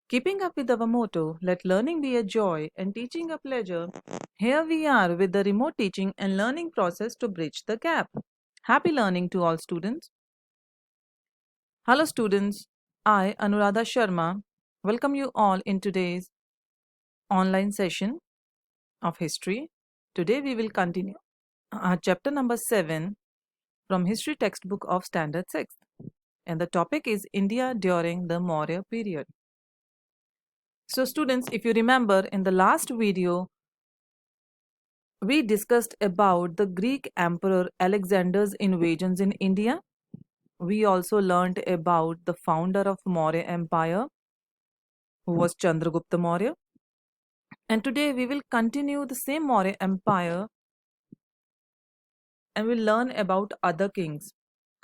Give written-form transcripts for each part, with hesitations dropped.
Keeping up with our motto, let learning be a joy and teaching a pleasure, here we are with the remote teaching and learning process to bridge the gap. Happy learning to all students. Hello students, I, Anuradha Sharma, welcome you all in today's online session of history. Today we will continue our chapter number 7 from history textbook of standard 6, and the topic is India during the Maurya period. So students, if you remember in the last video we discussed about the Greek emperor Alexander's invasions in India. We also learned about the founder of Maurya Empire, who was Chandragupta Maurya. And today we will continue the same Maurya Empire and we'll learn about other kings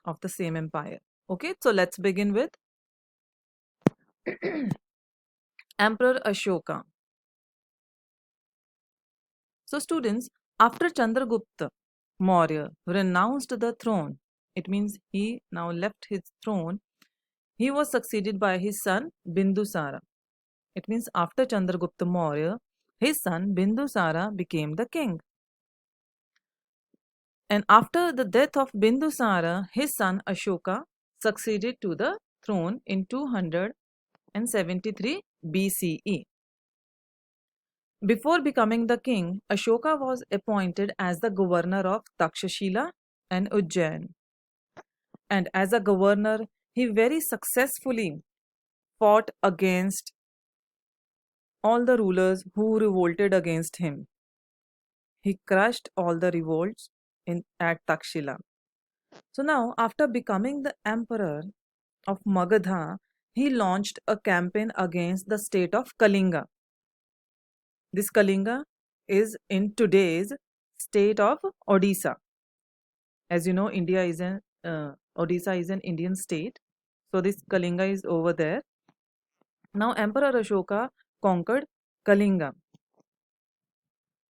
of the same empire. Okay, so let's begin with Emperor Ashoka. So students, after Chandragupta Maurya renounced the throne, it means he now left his throne, he was succeeded by his son Bindusara. It means after Chandragupta Maurya, his son Bindusara became the king. And after the death of Bindusara, his son Ashoka succeeded to the throne in 273 BCE. Before becoming the king, Ashoka was appointed as the governor of Takshashila and Ujjain. And as a governor, he very successfully fought against all the rulers who revolted against him. He crushed all the revolts at Takshila. So now, after becoming the emperor of Magadha, he launched a campaign against the state of Kalinga. This Kalinga is in today's state of Odisha. As you know, Odisha is an Indian state. So this Kalinga is over there. Now Emperor Ashoka conquered Kalinga.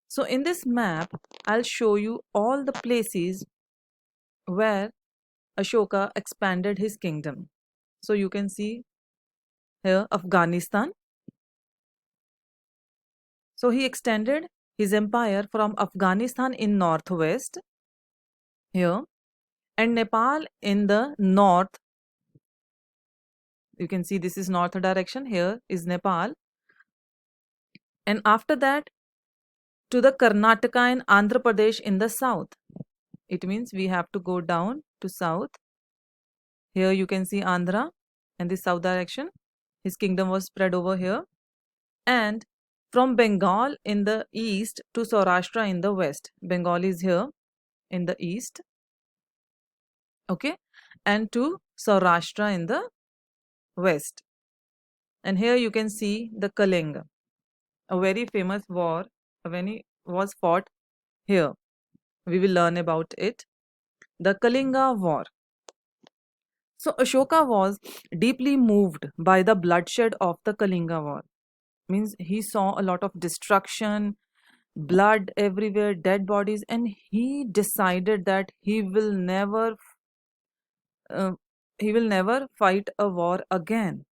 So in this map, I'll show you all the places where Ashoka expanded his kingdom. So you can see here Afghanistan. So he extended his empire from Afghanistan in northwest here and Nepal in the north. You can see this is north direction. Here is Nepal. And after that to the Karnataka and Andhra Pradesh in the south. It means we have to go down to south. Here you can see Andhra and the south direction. His kingdom was spread over here. And from Bengal in the east to Saurashtra in the west. Bengal is here in the east. Okay. And to Saurashtra in the west. And here you can see the Kalinga. A very famous war when it was fought here. We will learn about it. The Kalinga War. So Ashoka was deeply moved by the bloodshed of the Kalinga War. Means he saw a lot of destruction, blood everywhere, dead bodies, and he decided that uh, he will never fight a war again.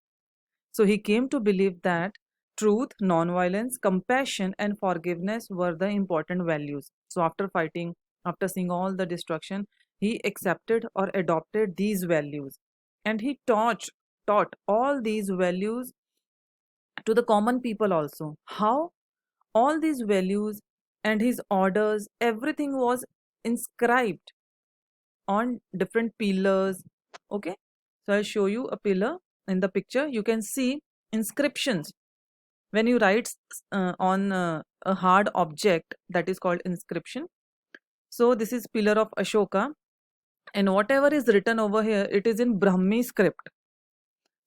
So he came to believe that truth, non-violence, compassion, and forgiveness were the important values. So after seeing all the destruction, he accepted or adopted these values. And he taught all these values to the common people also. How? All these values and his orders, everything was inscribed on different pillars. Okay, so I'll show you a pillar in the picture. You can see inscriptions. When you write on a hard object, that is called inscription. So this is pillar of Ashoka, and whatever is written over here, it is in Brahmi script.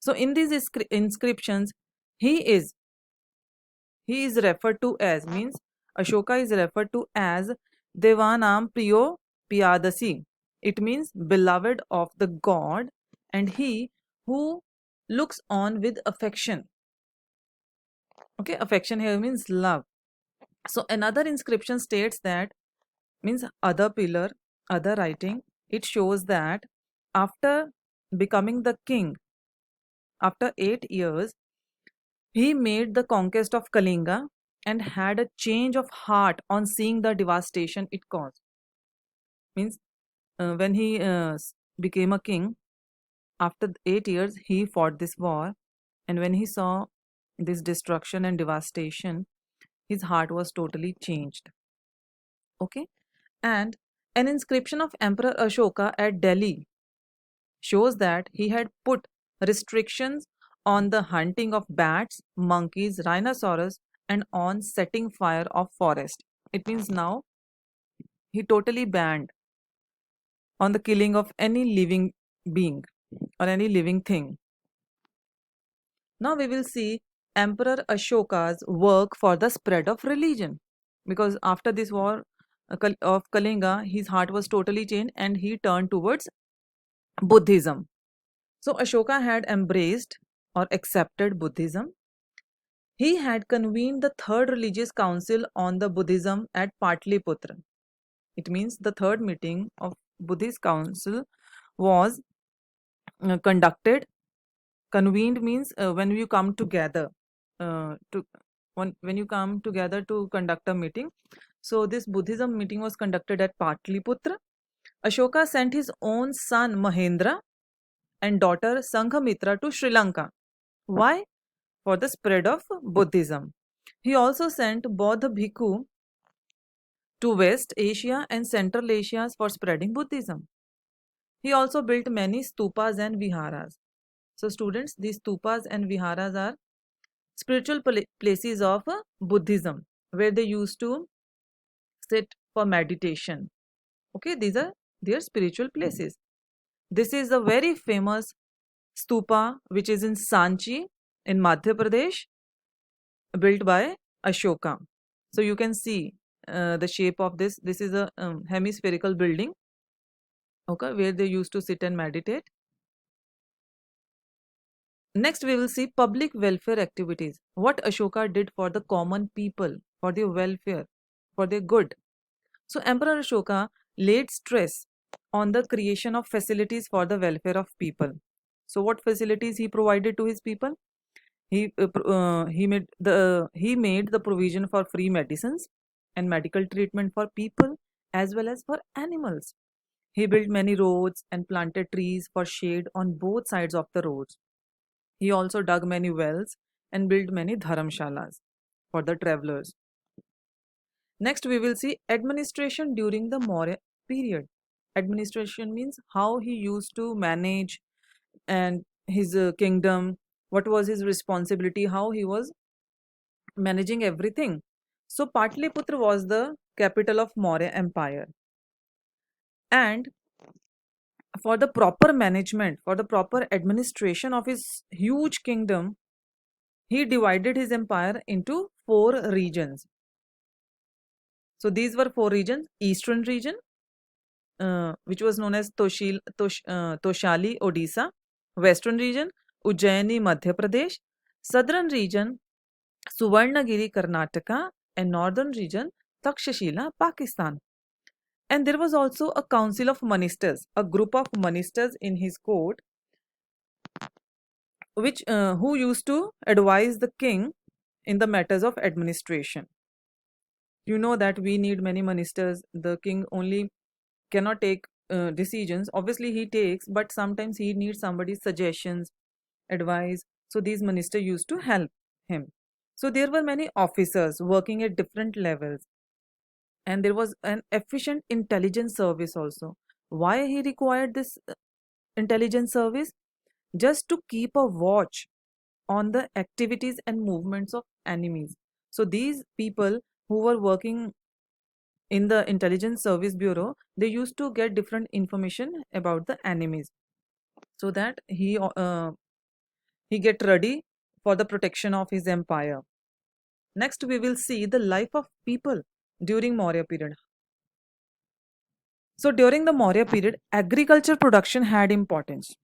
So in these inscriptions, he is referred to as, means Ashoka is referred to as Devanam Priyo Piyadasi. It means beloved of the god, and he who looks on with affection. Okay, affection here means love. So another inscription states that, means other pillar, other writing, it shows that after becoming the king, after 8 years, He made the conquest of Kalinga and had a change of heart on seeing the devastation it caused. Means when he became a king, after 8 years, he fought this war, and when he saw this destruction and devastation, his heart was totally changed. Okay, and an inscription of Emperor Ashoka at Delhi shows that he had put restrictions on the hunting of bats, monkeys, rhinoceros, and on setting fire of forest. It means now he totally banned on the killing of any living being or any living thing. Now we will see Emperor Ashoka's work for the spread of religion. Because after this war of Kalinga, his heart was totally changed and he turned towards Buddhism. So Ashoka had embraced or accepted Buddhism. He had convened the third religious council on the Buddhism at Patliputra. It means the third meeting of Buddhist council was conducted. Convened means when you come together to when you come together to conduct a meeting. So this Buddhism meeting was conducted at Patliputra. Ashoka sent his own son Mahendra and daughter Sanghamitra to Sri Lanka. Why? For the spread of Buddhism. He also sent Bodh Bhikkhu to West Asia and Central Asia for spreading Buddhism. He also built many stupas and viharas. So students, these stupas and viharas are spiritual places of Buddhism where they used to sit for meditation. Okay, these are their spiritual places. This is a very famous stupa which is in Sanchi in Madhya Pradesh, built by Ashoka. So you can see the shape of this. This is a hemispherical building, okay, where they used to sit and meditate. Next, we will see public welfare activities. What Ashoka did for the common people, for their welfare, for their good. So Emperor Ashoka laid stress on the creation of facilities for the welfare of people. So what facilities he provided to his people? He made the provision for free medicines and medical treatment for people as well as for animals. He built many roads and planted trees for shade on both sides of the roads. He also dug many wells and built many dharamshalas for the travelers. Next, we will see administration during the Maurya period. Administration means how he used to manage and his kingdom, what was his responsibility, how he was managing everything. So Patliputra was the capital of Maurya Empire. And for the proper management, for the proper administration of his huge kingdom, he divided his empire into four regions. So these were four regions: Eastern region, which was known as Toshali, Odisha; Western region, Ujjaini, Madhya Pradesh; Southern region, Suvarnagiri, Karnataka; and Northern region, Takshashila, Pakistan. And there was also a council of ministers, a group of ministers in his court, which who used to advise the king in the matters of administration. You know that we need many ministers. The king only cannot take decisions. Obviously, he takes, but sometimes he needs somebody's suggestions, advice. So these ministers used to help him. So there were many officers working at different levels, and there was an efficient intelligence service also. Why he required this intelligence service? Just to keep a watch on the activities and movements of enemies. So these people who were working in the intelligence service bureau, they used to get different information about the enemies, so that he get ready for the protection of his empire. Next, we will see the life of people during Maurya period. So during the Maurya period, agriculture production had importance.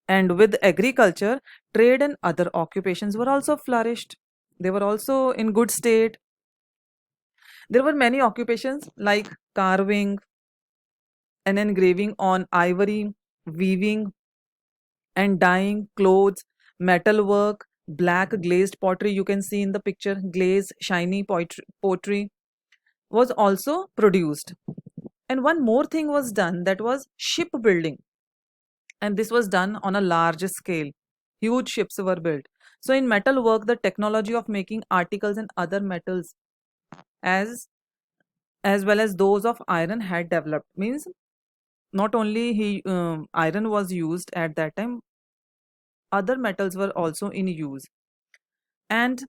And with agriculture, trade and other occupations were also flourished. They were also in good state. There were many occupations like carving and engraving on ivory, weaving and dyeing clothes, metalwork, Black glazed pottery, you can see in the picture, glazed, shiny pottery was also produced. And one more thing was done, that was shipbuilding. And this was done on a large scale. Huge ships were built. So in metal work, the technology of making articles and other metals as as well as those of iron had developed. Means not only iron was used at that time, other metals were also in use. And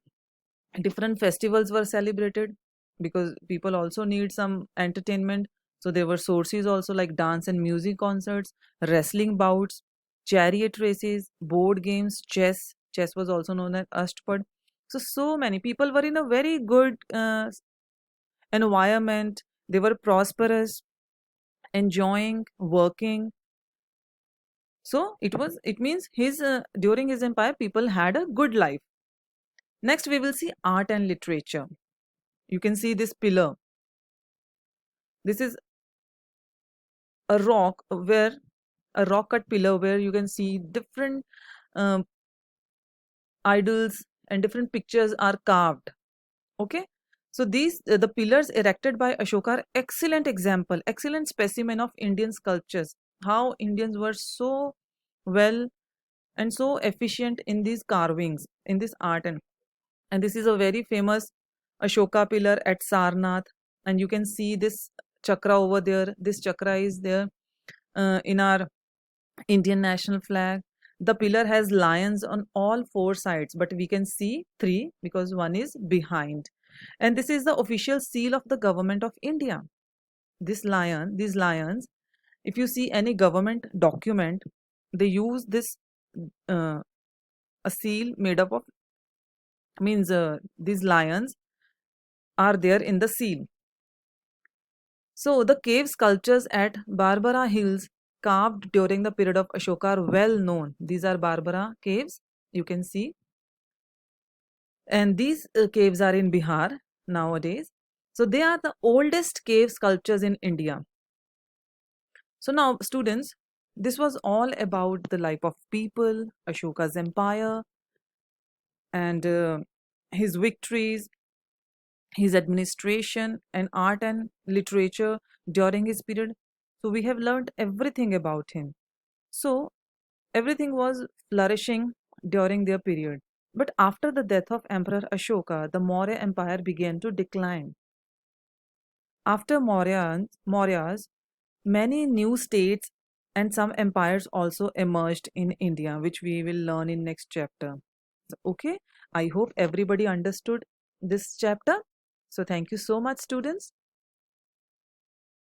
different festivals were celebrated because people also need some entertainment. So there were sources also like dance and music concerts, wrestling bouts, chariot races, board games, chess was also known as ashtpad. So many people were in a very good environment. They were prosperous, enjoying, working. So it means his during his empire people had a good life. Next we will see art and literature. You can see this pillar. This is a rock cut pillar where you can see different um, idols and different pictures are carved. Okay, so these the pillars erected by Ashoka are excellent example, excellent specimen of Indian sculptures. How Indians were so well and so efficient in these carvings, in this art. And this is a very famous Ashoka pillar at Sarnath. And you can see this chakra over there. This chakra is there in our Indian national flag. The pillar has lions on all four sides, but we can see three because one is behind. And this is the official seal of the government of India. These lions, if you see any government document, they use this uh, a seal made up of, means these lions are there in the seal. So the cave sculptures at Barbara Hills carved during the period of Ashoka are well known. These are Barbara caves, you can see. And these caves are in Bihar nowadays. So they are the oldest cave sculptures in India. So now students, this was all about the life of people, Ashoka's empire, and his victories, his administration, and art and literature during his period. So we have learned everything about him. So everything was flourishing during their period. But after the death of Emperor Ashoka, the Maurya Empire began to decline. After Mauryas, many new states and some empires also emerged in India, which we will learn in next chapter. So, okay, I hope everybody understood this chapter. So thank you so much, students.